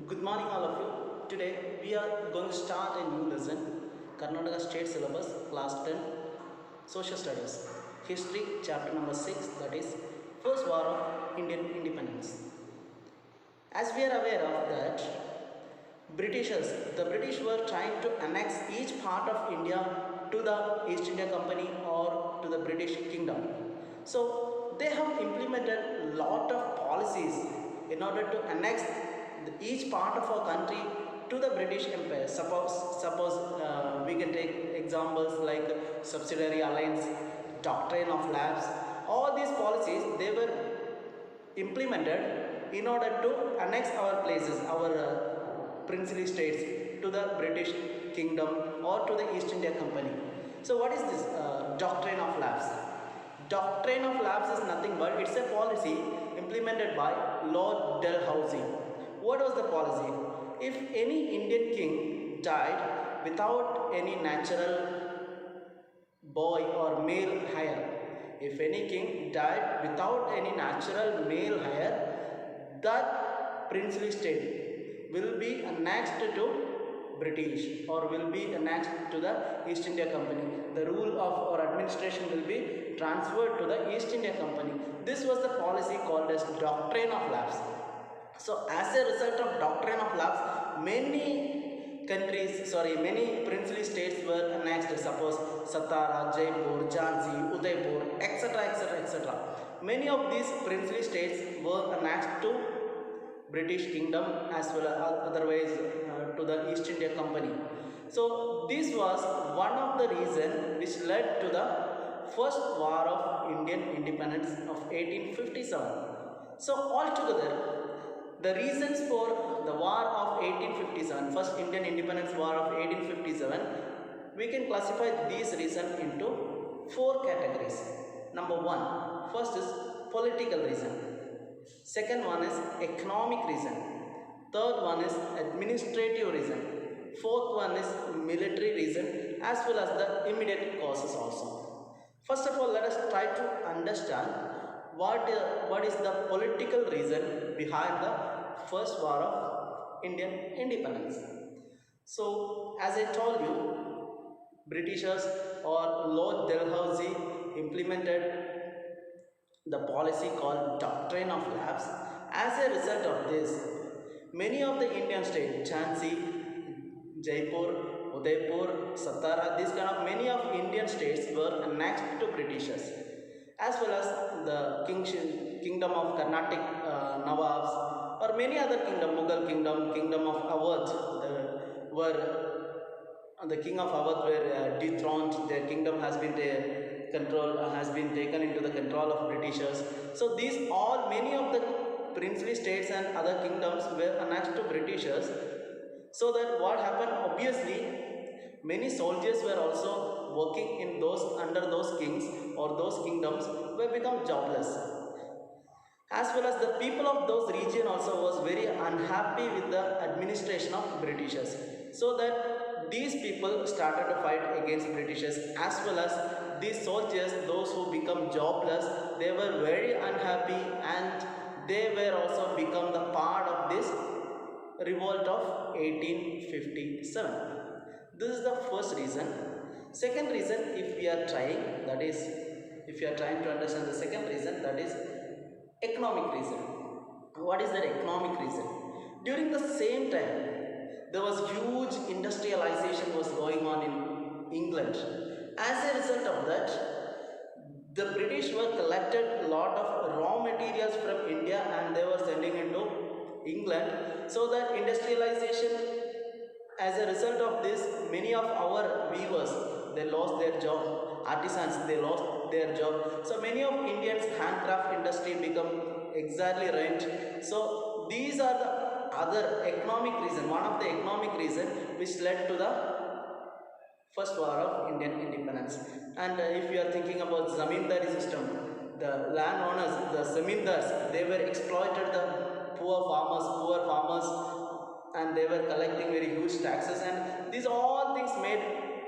Good morning, all of you. Today we are going to start a new lesson, Karnataka State Syllabus, Class 10, Social Studies, History, Chapter number 6, that is First War of Indian Independence. As we are aware of that, the British were trying to annex each part of India to the East India Company or to the British Kingdom. So they have implemented a lot of policies in order to annex each part of our country to the British Empire. Suppose we can take examples like subsidiary alliance, doctrine of lapse. All these policies they were implemented in order to annex our places, our princely states to the British Kingdom or to the East India Company. So what is this doctrine of lapse? Doctrine of lapse is nothing but it's a policy implemented by Lord Dalhousie. What was the policy? If any Indian king died without any natural boy or male heir, if any king died without any natural male heir, that princely state will be annexed to British or will be annexed to the East India Company. The rule of or administration will be transferred to the East India Company. This was the policy called as doctrine of lapse. So as a result of doctrine of lapse, many princely states were annexed. Suppose Satara, Jaipur, Jhansi, Udaipur, etc., etc., etc. Many of these princely states were annexed to British Kingdom as well as otherwise to the East India Company. So this was one of the reasons which led to the first war of Indian independence of 1857. So altogether, the reasons for the war of 1857, first Indian independence war of 1857, we can classify these reasons into four categories. Number one, first is political reason. Second one is economic reason. Third one is administrative reason. Fourth one is military reason as well as the immediate causes also. First of all, let us try to understand what is the political reason behind the first war of Indian independence. So, as I told you, Britishers or Lord Dalhousie implemented the policy called doctrine of lapse. As a result of this, many of the Indian states, Jhansi, Jaipur, Udaipur, Satara, these kind of many of Indian states were annexed to Britishers, as well as the kingdom of Carnatic Nawabs or many other kingdom, Mughal kingdom, kingdom of Awadh, the king of Awadh were dethroned. Their kingdom has been has been taken into the control of Britishers. So these all many of the princely states and other kingdoms were annexed to Britishers. So that what happened, obviously many soldiers were also working in those under those kings or those kingdoms were become jobless, as well as the people of those region also was very unhappy with the administration of Britishers. So that these people started to fight against Britishers, as well as these soldiers, those who become jobless, they were very unhappy and they were also become the part of this revolt of 1857. This is the first reason. Second reason, if we are trying, that is, if you are trying to understand the second reason, that is economic reason. What is that economic reason? During the same time, there was huge industrialization was going on in England. As a result of that, the British were collected a lot of raw materials from India and they were sending into England. So that industrialization, as a result of this, many of our weavers they lost their job, artisans they lost their job. So many of Indians handcraft industry become exactly ruined. So these are the other economic reason, one of the economic reason which led to the first war of Indian independence. And if you are thinking about zamindari system, the landowners, the zamindars, they were exploited the poor farmers, and they were collecting very huge taxes, and these all things made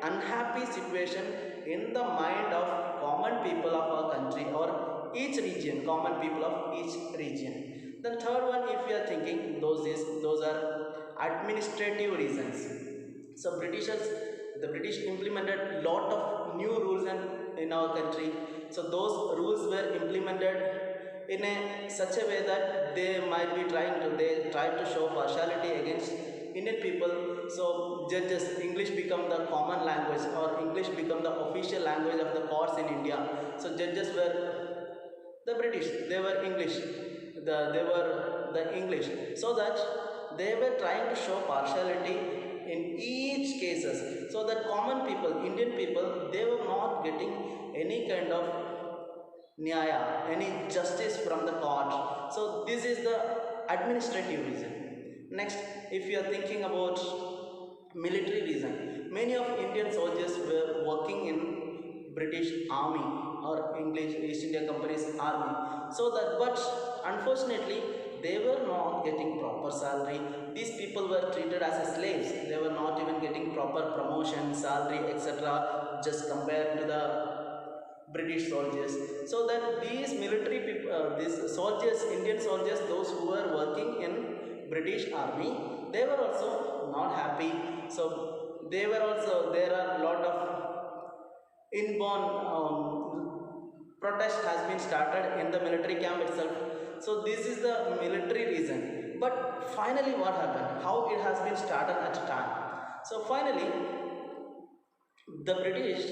unhappy situation in the mind of common people of our country or each region, common people of each region. The third one, if you are thinking, those are administrative reasons. So the British implemented lot of new rules and in our country. So those rules were implemented in a such a way that they try to show partiality against Indian people. So judges English become the common language, or English become the official language of the courts in India. So judges were the British, they were English, they were the English, so that they were trying to show partiality in each cases, so that common people, Indian people, they were not getting any kind of nyaya, any justice from the court. So this is the administrative reason. Next, if you are thinking about military reason, many of Indian soldiers were working in British army or English East India Company's army. So that, but unfortunately, they were not getting proper salary. These people were treated as slaves. They were not even getting proper promotion, salary, etc. Just compared to the British soldiers. So that these military people, these soldiers, Indian soldiers, those who were working in British army, they were also not happy. So they were also, there are a lot of inborn protest has been started in the military camp itself. So this is the military reason. But finally, what happened? How it has been started at a time. So finally, the British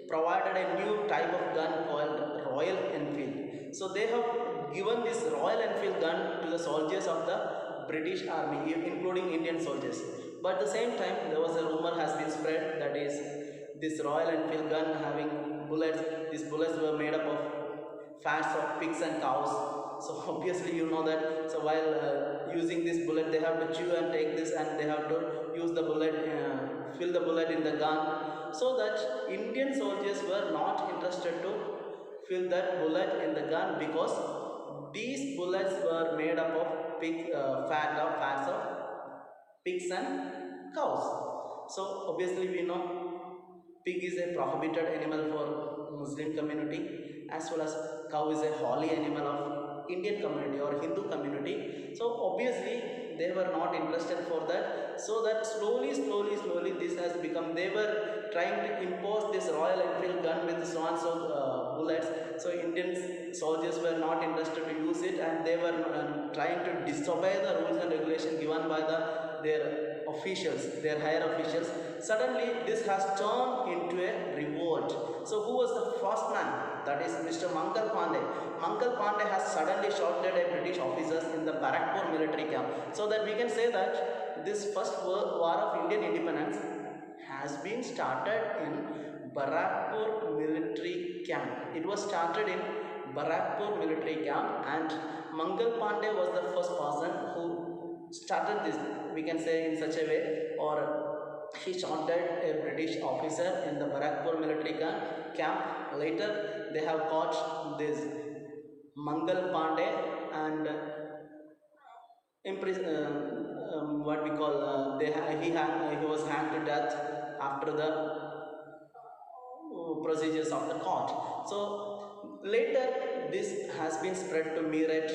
provided a new type of gun called Royal Enfield. So they have given this Royal Enfield gun to the soldiers of the British army, including Indian soldiers. But at the same time, there was a rumor has been spread, that is this Royal Enfield gun having bullets. These bullets were made up of fats of pigs and cows. So obviously you know that. So while using this bullet, they have to chew and take this, and they have to use the bullet, fill the bullet in the gun, so that Indian soldiers were not interested to fill that bullet in the gun, because these bullets were made up of fats of pigs and cows. So obviously we know pig is a prohibited animal for Muslim community, as well as cow is a holy animal of Indian community or Hindu community. So obviously they were not interested for that. So that slowly this has become, they were trying to impose this Royal Enfield gun with so and so bullets. So Indian soldiers were not interested to use it, and they were trying to disobey the rules and regulations given by their officials, their higher officials. Suddenly this has turned into a revolt. So who was the first man? That is Mr. Mangal Pandey. Mangal Pandey has suddenly shot dead a British officers in the Barakpur military camp. So that we can say that this first war of Indian independence has been started in Barakpur military camp. It was started in Barakpur military camp, and Mangal Pandey was the first person who started this, we can say, in such a way, or he shot dead a British officer in the Barakpur military camp. Later, they have caught this Mangal Pandey and what we call he was hanged to death after the procedures of the court. So later this has been spread to Meerut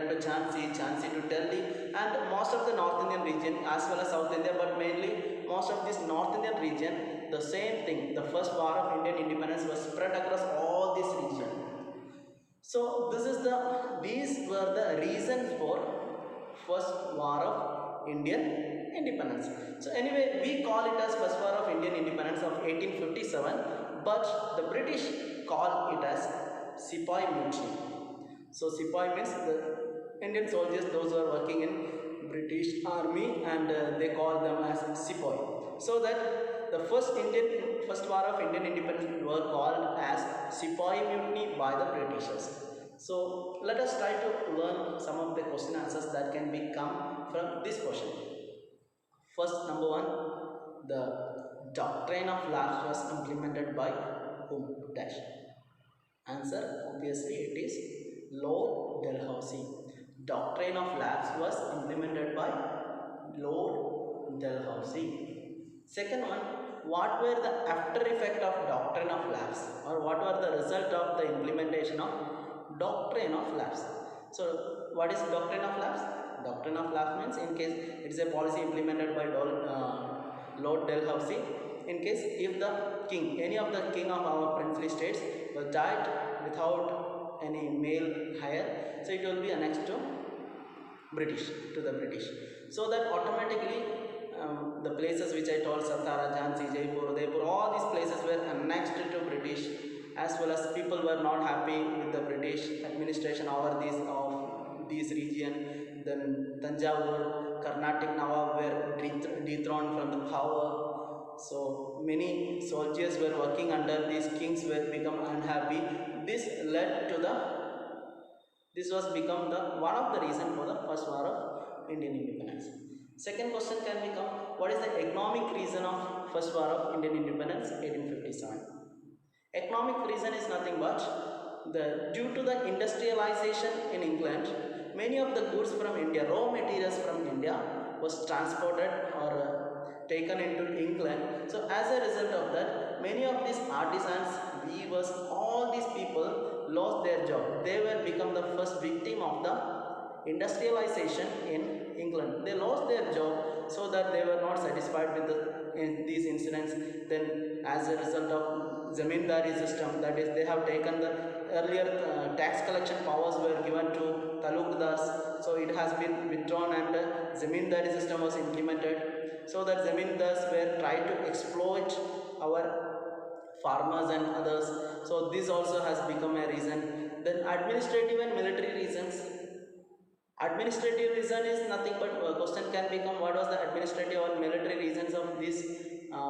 to Jhansi to Delhi, and most of the North Indian region as well as South India, but mainly most of this North Indian region, the same thing, the first war of Indian independence was spread across all this region. So these were the reasons for first war of Indian independence. So anyway, we call it as first war of Indian independence of 1857, but the British call it as Sepoy Mutiny. So Sepoy means the Indian soldiers, those who are working in British army, and they call them as Sepoy. So that the first war of Indian independence were called as Sepoy Mutiny by the Britishers. So let us try to learn some of the question answers that can be come from this question. First, number one, the doctrine of lapse was implemented by whom? Dash. Answer, obviously it is Lord Dalhousie. Doctrine of lapse was implemented by Lord Dalhousie. Second one, what were the after effect of doctrine of lapse, or what were the result of the implementation of doctrine of lapse? So what is doctrine of lapse? Doctrine of lapse means in case it is a policy implemented by Lord Dalhousie. In case if the king, any of the king of our princely states was died without any male heir, so it will be annexed to the British. So that automatically the places which I told, Satara, Jhansi, Jaipur, Udaipur, all these places were annexed to British, as well as people were not happy with the British administration over these region. Then Tanjavur, Carnatic Nawab were dethroned from the power. So many soldiers were working under these kings were become unhappy. This led to this was become the one of the reason for the first war of Indian independence. Second question can become, what is the economic reason of first war of Indian independence 1857? Economic reason is nothing but due to the industrialization in England, many of the goods from India, raw materials from India was transported or taken into England. So as a result of that, many of these artisans, weavers, all these people lost their job. They were become the first victim of the industrialization in England. They lost their job so that they were not satisfied with these incidents. Then as a result of Zamindari system, that is they have taken the earlier tax collection powers were given to Talukdars, so it has been withdrawn and Zamindari system was implemented, so that Zamindars were trying to exploit our farmers and others. So this also has become a reason. Then administrative and military reasons. Administrative reason is nothing but question can become, what was the administrative or military reasons of this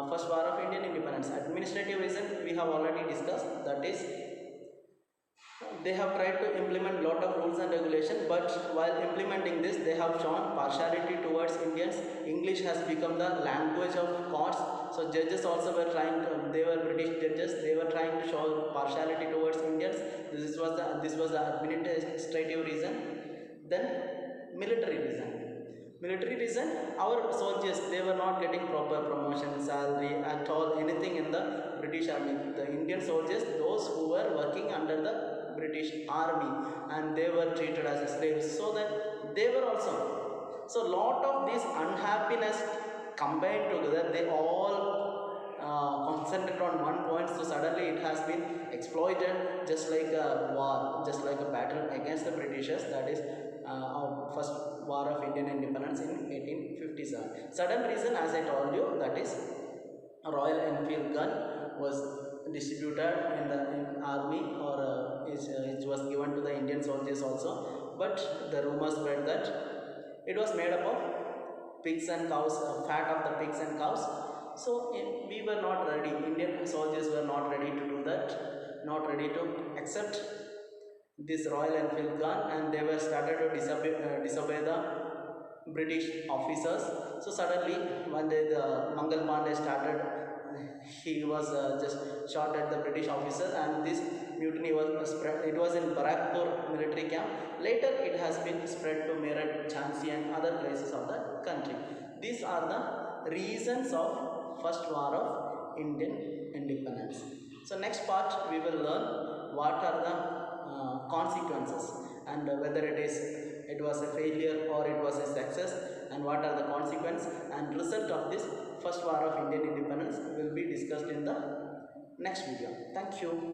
first war of Indian independence? Administrative reason we have already discussed, that is they have tried to implement lot of rules and regulations, but while implementing this they have shown partiality towards Indians. English has become the language of courts, so judges also were trying to, they were British judges, they were trying to show partiality towards Indians. This was the administrative reason. Then military reason. Military reason, our soldiers, they were not getting proper promotion, salary at all, anything in the British army. The Indian soldiers, those who were working under the British army, and they were treated as slaves, so that they were also, so lot of this unhappiness combined together, they all concentrate on one point. So suddenly it has been exploited, just like a war, just like a battle against the Britishers, that is our first war of Indian independence in 1857. Sudden reason, as I told you, that is a Royal Enfield gun was distributed in army, or it was given to the Indian soldiers also, but the rumors spread that it was made up of pigs and cows, fat of the pigs and cows. So we were not ready, Indian soldiers were not ready to do that, not ready to accept this Royal Enfield gun, and they were started to disobey the British officers. So suddenly one day the Mangal Pandey started, he was just shot at the British officer, and this mutiny was spread. It was in Barakpur military camp. Later it has been spread to Meerut, Jhansi and other places of the country. These are the reasons of first war of Indian independence. So next part we will learn what are the consequences, and whether it was a failure or it was a success, and what are the consequences and result of this first war of Indian independence will be discussed in the next video. Thank you.